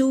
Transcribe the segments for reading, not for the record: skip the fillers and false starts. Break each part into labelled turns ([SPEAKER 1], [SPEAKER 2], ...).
[SPEAKER 1] 2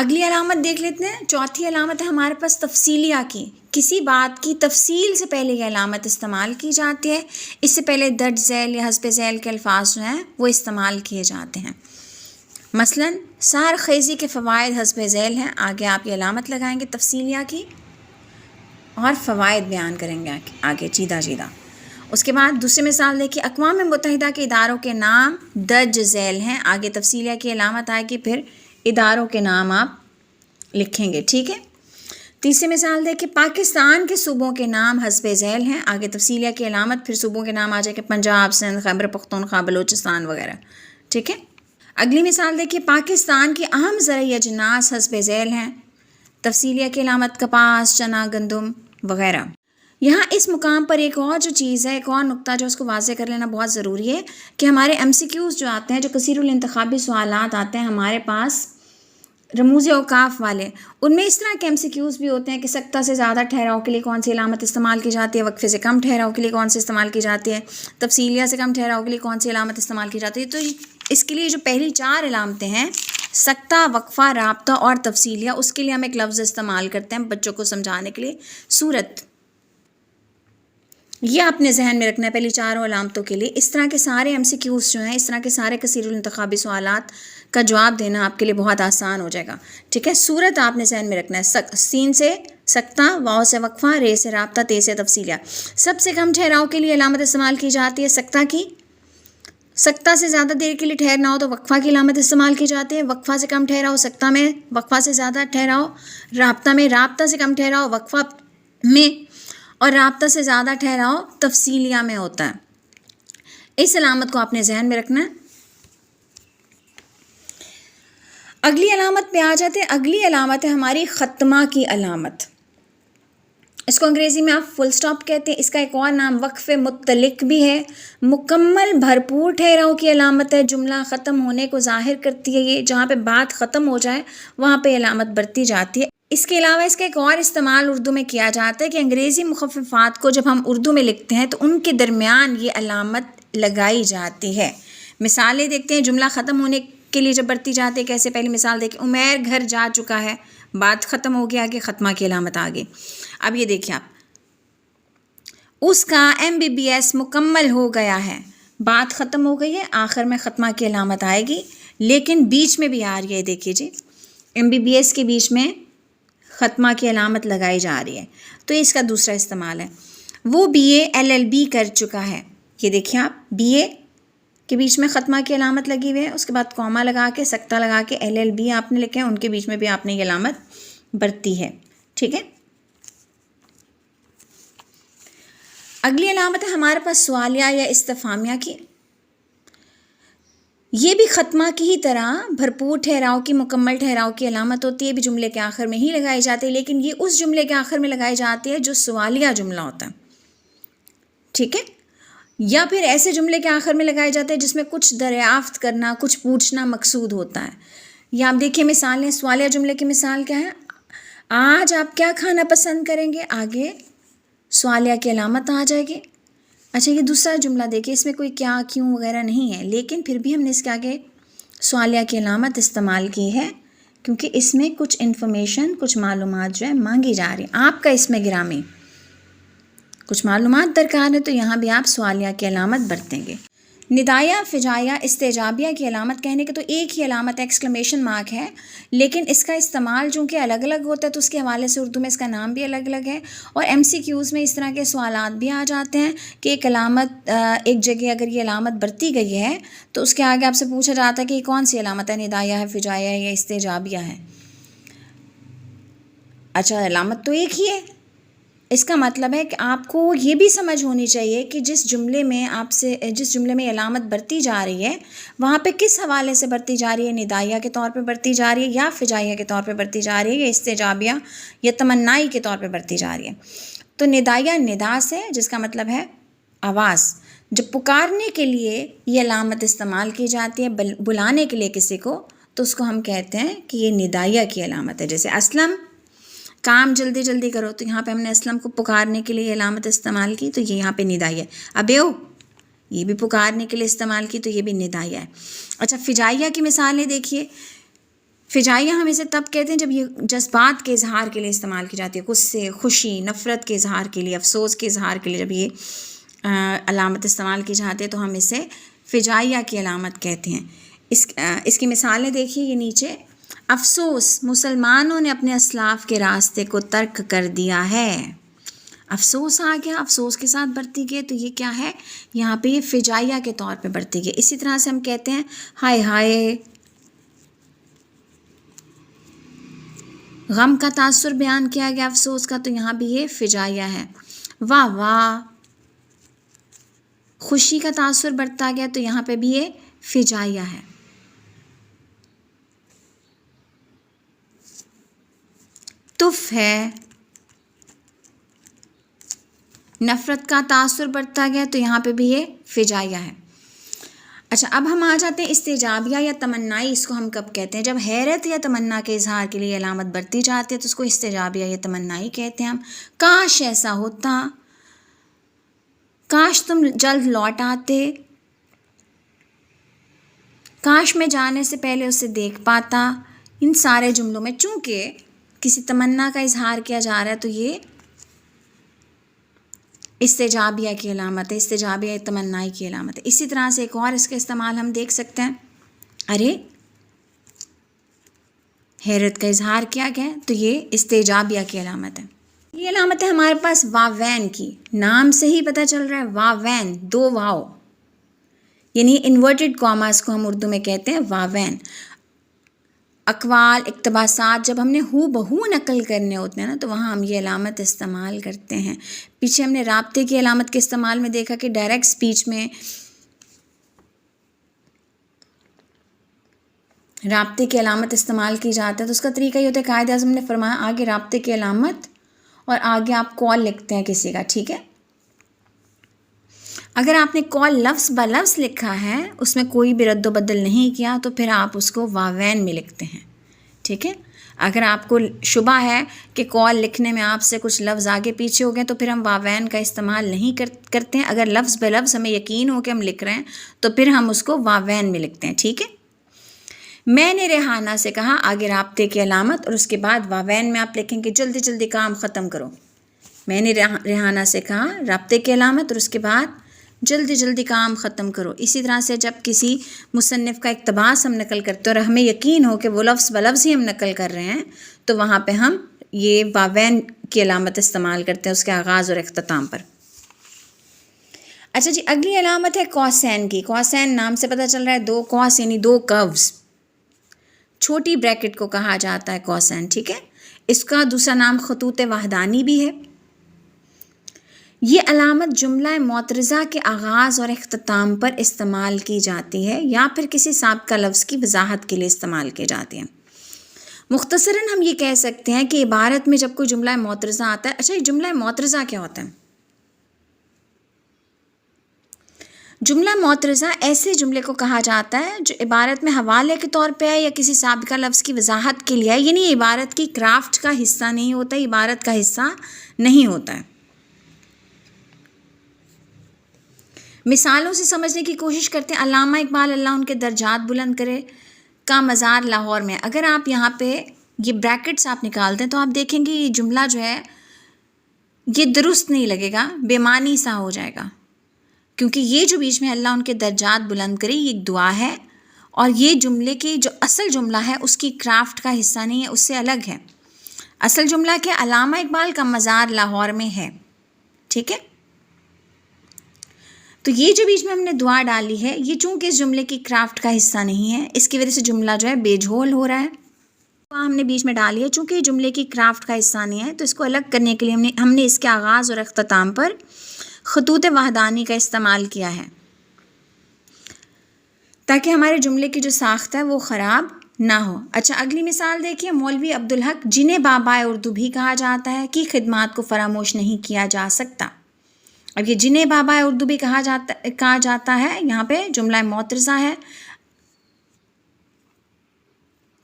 [SPEAKER 1] اگلی علامت دیکھ لیتے ہیں. چوتھی علامت ہے ہمارے پاس تفصیلیہ کی. کسی بات کی تفصیل سے پہلے یہ علامت استعمال کی جاتی ہے. اس سے پہلے درج ذیل یا حسب ذیل کے الفاظ جو ہیں وہ استعمال کیے جاتے ہیں. مثلاً سحر خیزی کے فوائد حسب ذیل ہیں. آگے آپ یہ علامت لگائیں گے تفصیلیہ کی اور فوائد بیان کریں گے آگے چیدہ چیدہ. اس کے بعد دوسری مثال دیکھیے. اقوام متحدہ کے اداروں کے نام درج ذیل ہیں. آگے تفصیلیہ کی علامت آئے گی، پھر اداروں کے نام آپ لکھیں گے. ٹھیک ہے. تیسری مثال دیکھیے. پاکستان کے صوبوں کے نام حسب ذیل ہیں. آگے تفصیلیہ کی علامت، پھر صوبوں کے نام آ جائے کہ پنجاب، سندھ، خیبر پختونخوا، بلوچستان وغیرہ. ٹھیک ہے. اگلی مثال دیکھیے. پاکستان کی اہم زرعی اجناس حسب ذیل ہیں. تفصیلیہ کی علامت کپاس، چنا، گندم وغیرہ. یہاں اس مقام پر ایک اور جو چیز ہے، ایک اور نقطہ جو اس کو واضح کر لینا بہت ضروری ہے کہ ہمارے ایم سی کیوز جو آتے ہیں، جو کثیر الانتخابی سوالات آتے ہیں ہمارے پاس رموز اوقاف والے، ان میں اس طرح کے ایم سی کیوز بھی ہوتے ہیں کہ سکتہ سے زیادہ ٹھہراؤ کے لیے کون سی علامت استعمال کی جاتی ہے، وقفے سے کم ٹھہراؤ کے لیے کون سی استعمال کی جاتی ہے، تفصیلیہ سے کم ٹھہراؤ کے لیے کون سی علامت استعمال کی جاتی ہے. تو اس کے لیے جو پہلی 4 علامتیں ہیں، سکتہ، وقفہ، رابطہ اور تفصیلیہ، اس کے لیے ہم ایک لفظ استعمال کرتے ہیں بچوں کو سمجھانے کے لیے، صورت. یہ اپنے ذہن میں رکھنا ہے پہلی 4 علامتوں کے لیے. اس طرح کے سارے ایم سی کیوز جو ہیں، اس طرح کے سارے کثیر الانتخابی سوالات کا جواب دینا آپ کے لیے بہت آسان ہو جائے گا. ٹھیک ہے. صورت آپ نے ذہن میں رکھنا ہے. سین سے سکتہ، واو سے وقفہ، رے سے رابطہ، تے سے تفصیلیہ. سب سے کم ٹھہراؤ کے لیے علامت استعمال کی جاتی ہے سکتہ کی. سکتہ سے زیادہ دیر کے لیے ٹھہرنا ہو تو وقفہ کی علامت استعمال کی جاتی ہے. وقفہ سے کم ٹھہراؤ سکتہ میں، وقفہ سے زیادہ ٹھہراؤ رابطہ میں، رابطہ سے کم ٹھہراؤ وقفہ میں، اور رابطہ سے زیادہ ٹھہراؤ تفصیلیہ میں ہوتا ہے. اس علامت کو آپ نے ذہن میں رکھنا ہے. اگلی علامت پہ آ جاتے ہیں. اگلی علامت ہے ہماری ختمہ کی علامت. اس کو انگریزی میں آپ فل سٹاپ کہتے ہیں. اس کا ایک اور نام وقف متعلق بھی ہے. مکمل بھرپور ٹھہراؤ کی علامت ہے. جملہ ختم ہونے کو ظاہر کرتی ہے. یہ جہاں پہ بات ختم ہو جائے وہاں پہ علامت برتی جاتی ہے. اس کے علاوہ اس کا ایک اور استعمال اردو میں کیا جاتا ہے کہ انگریزی مخففات کو جب ہم اردو میں لکھتے ہیں تو ان کے درمیان یہ علامت لگائی جاتی ہے. مثالیں دیکھتے ہیں. جملہ ختم ہونے کے لیے جب برتی جاتی ہے کیسے. پہلی مثال دیکھیں. عمیر گھر جا چکا ہے. بات ختم ہو گیا، آگے ختمہ کی علامت آگے. اب یہ دیکھیں آپ. اس کا MBBS مکمل ہو گیا ہے. بات ختم ہو گئی ہے، آخر میں ختمہ کی علامت آئے گی، لیکن بیچ میں بھی آ رہی ہے. دیکھیے جی، MBBS کے بیچ میں ختمہ کی علامت لگائی جا رہی ہے. تو اس کا دوسرا استعمال ہے. وہ BA LLB کر چکا ہے. یہ دیکھیں آپ، BA کے بیچ میں ختمہ کی علامت لگی ہوئی ہے، اس کے بعد کوما لگا کے سکتہ لگا کے LLB آپ نے لکھے ہیں، ان کے بیچ میں بھی آپ نے یہ علامت برتی ہے. ٹھیک ہے. اگلی علامت ہے ہمارے پاس سوالیہ یا استفہامیہ کی. یہ بھی ختمہ کی ہی طرح بھرپور ٹھہراؤ کی، مکمل ٹھہراؤ کی علامت ہوتی ہے. بھی جملے کے آخر میں ہی لگائی جاتی ہے، لیکن یہ اس جملے کے آخر میں لگائی جاتی ہے جو سوالیہ جملہ ہوتا ہے. ٹھیک ہے. یا پھر ایسے جملے کے آخر میں لگائے جاتے ہیں جس میں کچھ دریافت کرنا، کچھ پوچھنا مقصود ہوتا ہے. یا آپ دیکھیے مثالیں. سوالیہ جملے کی مثال کیا ہے؟ آج آپ کیا کھانا پسند کریں گے. آگے سوالیہ کی علامت آ جائے گی. اچھا، یہ دوسرا جملہ دیکھیے، اس میں کوئی کیا، کیوں وغیرہ نہیں ہے، لیکن پھر بھی ہم نے اس کے آگے سوالیہ کی علامت استعمال کی ہے کیونکہ اس میں کچھ انفارمیشن، کچھ معلومات جو ہے مانگی جا رہی ہیں. آپ کا اس میں گرامی کچھ معلومات درکار ہے، تو یہاں بھی آپ سوالیہ کی علامت برتیں گے. ندائیہ، فجائیہ، استجابیہ کی علامت کہنے کے تو ایک ہی علامت ایکسکلیمیشن مارک ہے، لیکن اس کا استعمال چونکہ الگ الگ ہوتا ہے تو اس کے حوالے سے اردو میں اس کا نام بھی الگ الگ ہے. اور MCQs میں اس طرح کے سوالات بھی آ جاتے ہیں کہ ایک علامت ایک جگہ اگر یہ علامت برتی گئی ہے تو اس کے آگے آپ سے پوچھا جاتا ہے کہ یہ کون سی علامت ہے، ندائیہ ہے، فجائیہ ہے یا استجابیہ ہے. اچھا، علامت تو ایک ہی ہے. اس کا مطلب ہے کہ آپ کو یہ بھی سمجھ ہونی چاہیے کہ جس جملے میں علامت برتی جا رہی ہے وہاں پہ کس حوالے سے برتی جا رہی ہے. ندائیہ کے طور پہ برتی جا رہی ہے یا فجائیہ کے طور پہ برتی جا رہی ہے یا استجابیہ یا تمنائی کے طور پہ برتی جا رہی ہے. تو ندائیہ ندا سے، جس کا مطلب ہے آواز. جب پکارنے کے لیے یہ علامت استعمال کی جاتی ہے، بلانے کے لیے کسی کو، تو اس کو ہم کہتے ہیں کہ یہ ندائیہ کی علامت ہے. جیسے اسلم، کام جلدی جلدی کرو، تو یہاں پہ ہم نے اسلم کو پکارنے کے لیے علامت استعمال کی، تو یہ یہاں پہ ندائیہ ہے. ابیو، یہ بھی پکارنے کے لیے استعمال کی، تو یہ بھی ندائیہ ہے. اچھا، فجائیہ کی مثالیں دیکھیے. فجائیہ ہم اسے تب کہتے ہیں جب یہ جذبات کے اظہار کے لیے استعمال کی جاتی ہے، غصے، خوشی، نفرت کے اظہار کے لیے، افسوس کے اظہار کے لیے جب یہ علامت استعمال کی جاتی ہے تو ہم اسے فجائیہ کی علامت کہتے ہیں۔ اس کی مثالیں دیکھیے یہ نیچے۔ افسوس، مسلمانوں نے اپنے اسلاف کے راستے کو ترک کر دیا ہے۔ افسوس آ گیا، افسوس کے ساتھ برتی گئی، تو یہ کیا ہے؟ یہاں پہ یہ فجائیہ کے طور پہ برتی گئی۔ اسی طرح سے ہم کہتے ہیں ہائے ہائے، غم کا تاثر بیان کیا گیا افسوس کا، تو یہاں بھی یہ فجائیہ ہے۔ واہ واہ، خوشی کا تاثر برتا گیا، تو یہاں پہ بھی یہ فجائیہ ہے۔ تف ہے، نفرت کا تاثر برتا گیا، تو یہاں پہ بھی یہ فجائیہ ہے۔ اچھا، اب ہم آ جاتے ہیں استجابیہ یا تمنائی۔ اس کو ہم کب کہتے ہیں؟ جب حیرت یا تمنا کے اظہار کے لیے علامت برتی جاتی ہے تو اس کو استجابیہ یا تمنائی کہتے ہیں ہم۔ کاش ایسا ہوتا، کاش تم جلد لوٹ آتے، کاش میں جانے سے پہلے اسے دیکھ پاتا۔ ان سارے جملوں میں چونکہ کسی تمنا کا اظہار کیا جا رہا ہے تو یہ استجابیہ کی علامت ہے، استجابیہ تمنائی کی علامت ہے۔ اسی طرح سے ایک اور اس کا استعمال ہم دیکھ سکتے ہیں۔ ارے، حیرت کا اظہار کیا گیا تو یہ استجابیہ کی علامت ہے۔ یہ علامت ہے ہمارے پاس واوین کی، نام سے ہی پتہ چل رہا ہے واوین، دو واو، یعنی انورٹڈ کاماز کو ہم اردو میں کہتے ہیں واوین۔ اقوال، اقتباسات جب ہم نے ہو بہو نقل کرنے ہوتے ہیں نا تو وہاں ہم یہ علامت استعمال کرتے ہیں۔ پیچھے ہم نے رابطے کی علامت کے استعمال میں دیکھا کہ ڈائریکٹ سپیچ میں رابطے کی علامت استعمال کی جاتا ہے تو اس کا طریقہ یہ ہوتا ہے، قائد اعظم نے فرمایا آگے رابطے کی علامت اور آگے آپ کال لکھتے ہیں کسی کا، ٹھیک ہے؟ اگر آپ نے کال لفظ بہ لفظ لکھا ہے، اس میں کوئی بھی رد و بدل نہیں کیا، تو پھر آپ اس کو واوین میں لکھتے ہیں، ٹھیک ہے؟ اگر آپ کو شبہ ہے کہ کال لکھنے میں آپ سے کچھ لفظ آگے پیچھے ہو گئے تو پھر ہم واوین کا استعمال نہیں کرتے ہیں۔ اگر لفظ بہ لفظ ہمیں یقین ہو کہ ہم لکھ رہے ہیں تو پھر ہم اس کو واوین میں لکھتے ہیں، ٹھیک ہے؟ میں نے ریحانہ سے کہا، آگے رابطے کی علامت اور اس کے بعد واوین میں آپ لکھیں کہ جلدی جلدی کام ختم کرو۔ میں نے ریحانہ سے کہا، رابطے کی علامت اور اس کے بعد جلدی جلدی کام ختم کرو۔ اسی طرح سے جب کسی مصنف کا اقتباس ہم نقل کرتے ہیں اور ہمیں یقین ہو کہ وہ لفظ بہ لفظ ہی ہم نقل کر رہے ہیں تو وہاں پہ ہم یہ واوین کی علامت استعمال کرتے ہیں اس کے آغاز اور اختتام پر۔ اچھا جی، اگلی علامت ہے کوسین کی۔ کوسین نام سے پتہ چل رہا ہے دو کوس یعنی دو کروز، چھوٹی بریکٹ کو کہا جاتا ہے کوسین، ٹھیک ہے؟ اس کا دوسرا نام خطوط وحدانی بھی ہے۔ یہ علامت جملہ معترضہ کے آغاز اور اختتام پر استعمال کی جاتی ہے یا پھر کسی سابقہ لفظ کی وضاحت کے لیے استعمال کی جاتی ہے۔ مختصراً ہم یہ کہہ سکتے ہیں کہ عبارت میں جب کوئی جملہ معترضہ آتا ہے، اچھا یہ جملہ معترضہ کیا ہوتا ہے؟ جملہ معترضہ ایسے جملے کو کہا جاتا ہے جو عبارت میں حوالے کے طور پہ ہے یا کسی سابقہ لفظ کی وضاحت کے لیے ہے، یعنی یہ عبارت کی کرافٹ کا حصہ نہیں ہوتا، عبارت کا حصہ نہیں ہوتا ہے۔ مثالوں سے سمجھنے کی کوشش کرتے ہیں۔ علامہ اقبال اللہ ان کے درجات بلند کرے کا مزار لاہور میں، اگر آپ یہاں پہ یہ بریکٹس آپ نکال دیں تو آپ دیکھیں گے یہ جملہ جو ہے یہ درست نہیں لگے گا، بے معنی سا ہو جائے گا، کیونکہ یہ جو بیچ میں اللہ ان کے درجات بلند کرے یہ ایک دعا ہے اور یہ جملے کی جو اصل جملہ ہے اس کی کرافٹ کا حصہ نہیں ہے، اس سے الگ ہے۔ اصل جملہ کہ علامہ اقبال کا مزار لاہور میں ہے، ٹھیک ہے؟ تو یہ جو بیچ میں ہم نے دعا ڈالی ہے یہ چونکہ اس جملے کی کرافٹ کا حصہ نہیں ہے، اس کی وجہ سے جملہ جو ہے بے جھول ہو رہا ہے۔ دعا ہم نے بیچ میں ڈالی ہے چونکہ یہ جملے کی کرافٹ کا حصہ نہیں ہے، تو اس کو الگ کرنے کے لیے ہم نے اس کے آغاز اور اختتام پر خطوط وحدانی کا استعمال کیا ہے تاکہ ہمارے جملے کی جو ساخت ہے وہ خراب نہ ہو۔ اچھا، اگلی مثال دیکھیے۔ مولوی عبدالحق جنہیں بابا اردو بھی کہا جاتا ہے کی خدمات کو فراموش نہیں کیا جا سکتا۔ اب یہ جنہیں بابا اردو بھی کہا جاتا ہے، یہاں پہ جملہ معترضہ ہے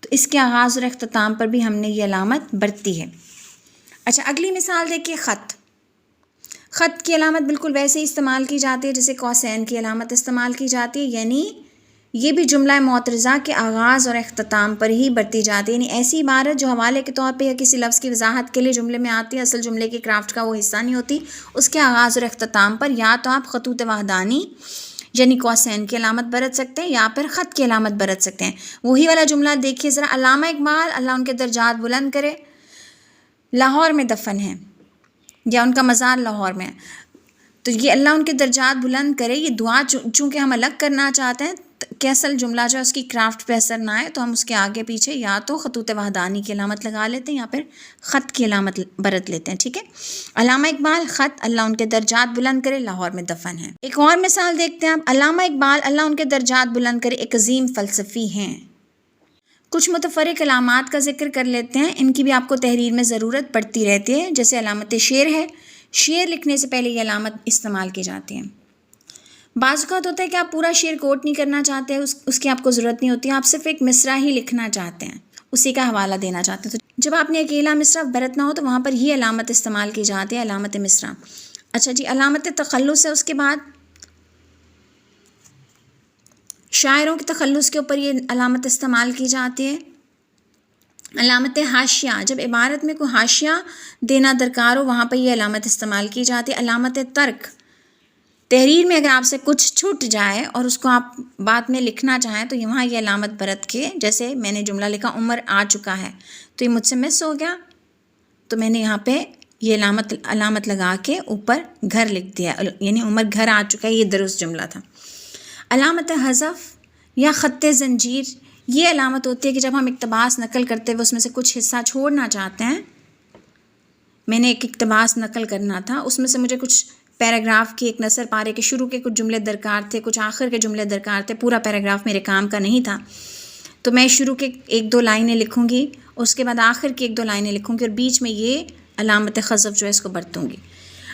[SPEAKER 1] تو اس کے آغاز اور اختتام پر بھی ہم نے یہ علامت برتی ہے۔ اچھا، اگلی مثال دیکھیے۔ خط کی علامت بالکل ویسے ہی استعمال کی جاتی ہے جیسے کوسین کی علامت استعمال کی جاتی ہے، یعنی یہ بھی جملہ معترضہ کے آغاز اور اختتام پر ہی برتی جاتی ہے، یعنی ایسی عبارت جو حوالے کے طور پہ یا کسی لفظ کی وضاحت کے لیے جملے میں آتی ہے، اصل جملے کی کرافٹ کا وہ حصہ نہیں ہوتی، اس کے آغاز اور اختتام پر یا تو آپ خطوط وحدانی یعنی کوسین کی علامت برت سکتے ہیں یا پھر خط کی علامت برت سکتے ہیں۔ وہی والا جملہ دیکھیے ذرا، علامہ اقبال اللہ ان کے درجات بلند کرے لاہور میں دفن ہیں یا ان کا مزار لاہور میں ہے، تو یہ اللہ ان کے درجات بلند کرے، یہ دعا چونکہ ہم الگ کرنا چاہتے ہیں کہ اصل جملہ جو ہے اس کی کرافٹ پہ اثر نہ آئے، تو ہم اس کے آگے پیچھے یا تو خطوط وحدانی کی علامت لگا لیتے ہیں یا پھر خط کی علامت برت لیتے ہیں، ٹھیک ہے۔ علامہ اقبال خط اللہ ان کے درجات بلند کرے لاہور میں دفن ہیں۔ ایک اور مثال دیکھتے ہیں آپ، علامہ اقبال اللہ ان کے درجات بلند کرے ایک عظیم فلسفی ہیں۔ کچھ متفرق علامات کا ذکر کر لیتے ہیں، ان کی بھی آپ کو تحریر میں ضرورت پڑتی رہتی ہے، جیسے علامت شعر ہے، شعر لکھنے سے پہلے یہ علامت استعمال کی جاتی ہے۔ بعض اوقات ہوتا ہے کہ آپ پورا شعر کوٹ نہیں کرنا چاہتے، اس کی آپ کو ضرورت نہیں ہوتی، آپ صرف ایک مصرع ہی لکھنا چاہتے ہیں، اسی کا حوالہ دینا چاہتے ہیں، تو جب آپ نے اکیلا مصرع برتنا ہو تو وہاں پر یہ علامت استعمال کی جاتی ہے، علامت مصرع۔ اچھا جی، علامت تخلص ہے، اس کے بعد شاعروں کے تخلص کے اوپر یہ علامت استعمال کی جاتی ہے۔ علامت حاشیہ، جب عبارت میں کوئی حاشیہ دینا درکار ہو وہاں پہ یہ علامت استعمال کی جاتی ہے۔ علامت ترک، تحریر میں اگر آپ سے کچھ چھوٹ جائے اور اس کو آپ بعد میں لکھنا چاہیں تو وہاں یہ علامت برت کے، جیسے میں نے جملہ لکھا عمر آ چکا ہے، تو یہ مجھ سے مس ہو گیا، تو میں نے یہاں پہ یہ علامت لگا کے اوپر گھر لکھ دیا، یعنی عمر گھر آ چکا ہے، یہ درست جملہ تھا۔ علامت حذف یا خط زنجیر، یہ علامت ہوتی ہے کہ جب ہم اقتباس نقل کرتے ہوئے اس میں سے کچھ حصہ چھوڑنا چاہتے ہیں، میں نے ایک اقتباس نقل کرنا تھا، اس میں سے مجھے کچھ پیراگراف کی ایک نثر پارے کے شروع کے کچھ جملے درکار تھے، کچھ آخر کے جملے درکار تھے، پورا پیراگراف میرے کام کا نہیں تھا، تو میں شروع کے 1-2 لائنیں لکھوں گی، اس کے بعد آخر کی 1-2 لائنیں لکھوں گی اور بیچ میں یہ علامت حذف جو ہے اس کو برتوں گی۔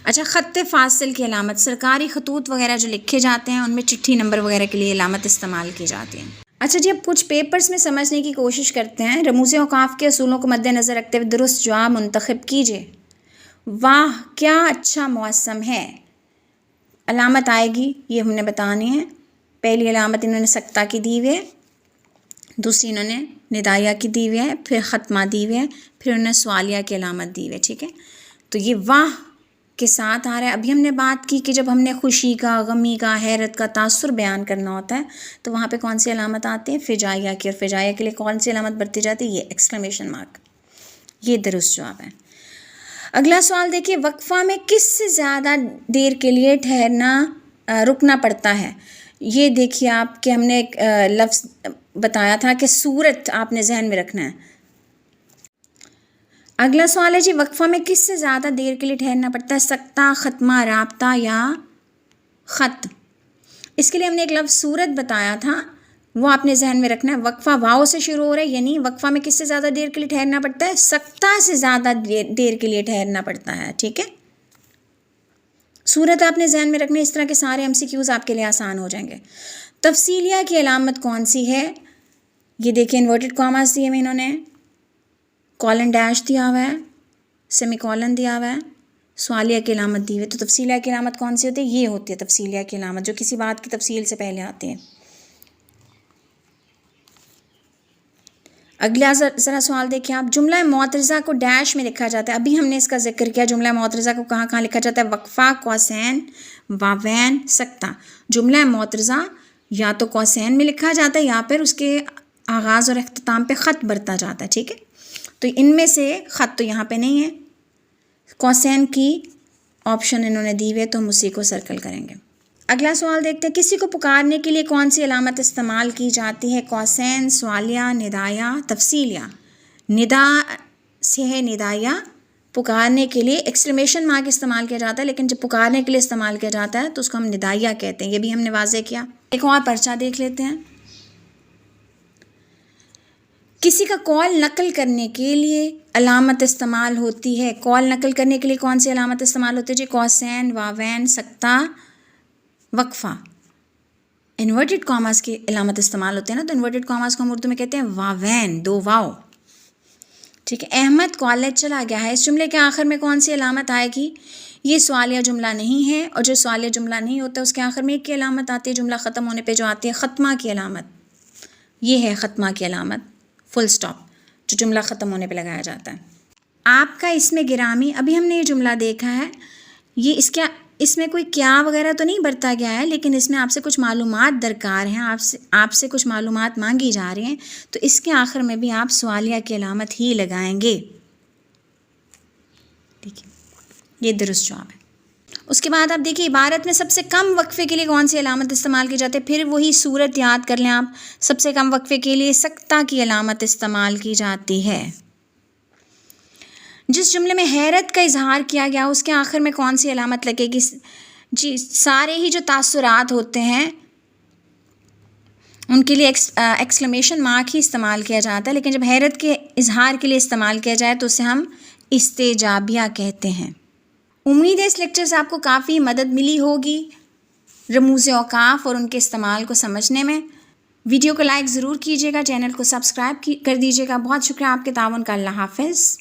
[SPEAKER 1] اچھا، خط فاصل کی علامت، سرکاری خطوط وغیرہ جو لکھے جاتے ہیں ان میں چٹھی نمبر وغیرہ کے لیے علامت استعمال کی جاتی ہے۔ اچھا جی، اب کچھ پیپرز میں سمجھنے کی کوشش کرتے ہیں، رموز اوقاف کے اصولوں کو مد نظر رکھتے ہوئے درست جواب منتخب کیجیے۔ واہ کیا اچھا موسم ہے، علامت آئے گی، یہ ہم نے بتانی ہے۔ پہلی علامت انہوں نے سکتہ کی دی ہوئی ہے، دوسری انہوں نے ندائیہ کی دی ہوئی ہے، پھر ختمہ دی ہوئی ہے، پھر انہوں نے سوالیہ کی علامت دی ہوئی ہے، ٹھیک ہے۔ تو یہ واہ کے ساتھ آ رہا ہے۔ ابھی ہم نے بات کی کہ جب ہم نے خوشی کا، غمی کا، حیرت کا تاثر بیان کرنا ہوتا ہے تو وہاں پہ کون سی علامت آتی ہے؟ فجائیہ کی، اور فجائیہ کے لیے کون سی علامت برتی جاتی ہے؟ یہ ایکسکلیمیشن مارک، یہ درست جواب ہے۔ اگلا سوال دیکھیے، وقفہ میں کس سے زیادہ دیر کے لیے رکنا پڑتا ہے؟ یہ دیکھیے آپ کہ ہم نے ایک لفظ بتایا تھا کہ صورت آپ نے ذہن میں رکھنا ہے۔ اگلا سوال ہے جی، وقفہ میں کس سے زیادہ دیر کے لیے ٹھہرنا پڑتا ہے؟ سکتہ، ختمہ، رابطہ یا خط؟ اس کے لیے ہم نے ایک لفظ صورت بتایا تھا، وہ آپ نے ذہن میں رکھنا ہے۔ وقفہ واو سے شروع ہو رہا ہے، یعنی وقفہ میں کس سے زیادہ دیر کے لیے ٹھہرنا پڑتا ہے؟ سکتہ سے زیادہ دیر کے لیے ٹھہرنا پڑتا ہے، ٹھیک ہے۔ صورت آپ نے ذہن میں رکھنا ہے، اس طرح کے سارے MCQs آپ کے لیے آسان ہو جائیں گے۔ تفصیلیہ کی علامت کون سی ہے؟ یہ دیکھیں انورٹڈ کاماز دیے ہوئے انہوں نے، کولن ڈیش دیا ہوا ہے، سیمی کولن دیا ہوا ہے، سوالیہ کی علامت دی ہوئی ہے۔ تو تفصیلیہ کی علامت کون سی ہوتی ہے؟ یہ ہوتی ہے تفصیلیہ کی علامت، جو کسی بات کی تفصیل سے پہلے آتی ہے۔ اگلا ذرا سوال دیکھیں آپ، جملہ معترضہ کو ڈیش میں لکھا جاتا ہے، ابھی ہم نے اس کا ذکر کیا، جملہ معترضہ کو کہاں کہاں لکھا جاتا ہے؟ وقفہ، کوسین، واوین، سکتہ۔ جملہ معترضہ یا تو کوسین میں لکھا جاتا ہے یا پھر اس کے آغاز اور اختتام پہ خط برتا جاتا ہے، ٹھیک ہے۔ تو ان میں سے خط تو یہاں پہ نہیں ہے، کوسین کی آپشن انہوں نے دی ہوئے تو ہم اسی کو سرکل کریں گے۔ اگلا سوال دیکھتے ہیں، کسی کو پکارنے کے لیے کون سی علامت استعمال کی جاتی ہے؟ کوسین، سوالیہ، ندائیہ، تفصیلیہ۔ ندا سے ہے ندائیہ، پکارنے کے لیے ایکسکلیمیشن مارک استعمال کیا جاتا ہے، لیکن جب پکارنے کے لیے استعمال کیا جاتا ہے تو اس کو ہم ندائیہ کہتے ہیں، یہ بھی ہم نے واضح کیا۔ ایک اور پرچہ دیکھ لیتے ہیں، کسی کا کال نقل کرنے کے لیے علامت استعمال ہوتی ہے، کال نقل کرنے کے لیے کون سی علامت استعمال ہوتی ہے جی؟ کوسین، واوین، سکتہ، وقفہ۔ انورٹڈ کاماز کی علامت استعمال ہوتی ہے نا، تو انورٹڈ کاماز کو ہم اردو میں کہتے ہیں واوین، 2 واو، ٹھیک ہے۔ احمد کالج چلا گیا ہے، اس جملے کے آخر میں کون سی علامت آئے گی؟ یہ سوالیہ جملہ نہیں ہے، اور جو سوالیہ جملہ نہیں ہوتا اس کے آخر میں ایک کی علامت آتی ہے جملہ ختم ہونے پہ جو آتی ہے ختمہ کی علامت. یہ ہے ختمہ کی علامت، فل سٹاپ، جو جملہ ختم ہونے پہ لگایا جاتا ہے. آپ کا اس میں گرامی، ابھی ہم نے یہ جملہ دیکھا ہے، یہ اس میں کوئی کیا وغیرہ تو نہیں برتا گیا ہے، لیکن اس میں آپ سے کچھ معلومات درکار ہیں، آپ سے کچھ معلومات مانگی جا رہی ہیں، تو اس کے آخر میں بھی آپ سوالیہ کی علامت ہی لگائیں گے. ٹھیک ہے، یہ درست جواب ہے. اس کے بعد آپ دیکھیے عبارت میں سب سے کم وقفے کے لیے کون سی علامت استعمال کی جاتی ہے. پھر وہی صورت یاد کر لیں آپ، سب سے کم وقفے کے لیے سکتہ کی علامت استعمال کی جاتی ہے. جس جملے میں حیرت کا اظہار کیا گیا اس کے آخر میں کون سی علامت لگے گی؟ جی سارے ہی جو تاثرات ہوتے ہیں ان کے لیے ایکسکلیمیشن مارک ہی استعمال کیا جاتا ہے، لیکن جب حیرت کے اظہار کے لیے استعمال کیا جائے تو اسے ہم استجابیہ کہتے ہیں. امید ہے اس لیکچر سے آپ کو کافی مدد ملی ہوگی رموز اوقاف اور ان کے استعمال کو سمجھنے میں. ویڈیو کو لائک ضرور کیجیے گا، چینل کو سبسکرائب کر دیجیے گا. بہت شکریہ آپ کے تعاون کا. اللہ حافظ.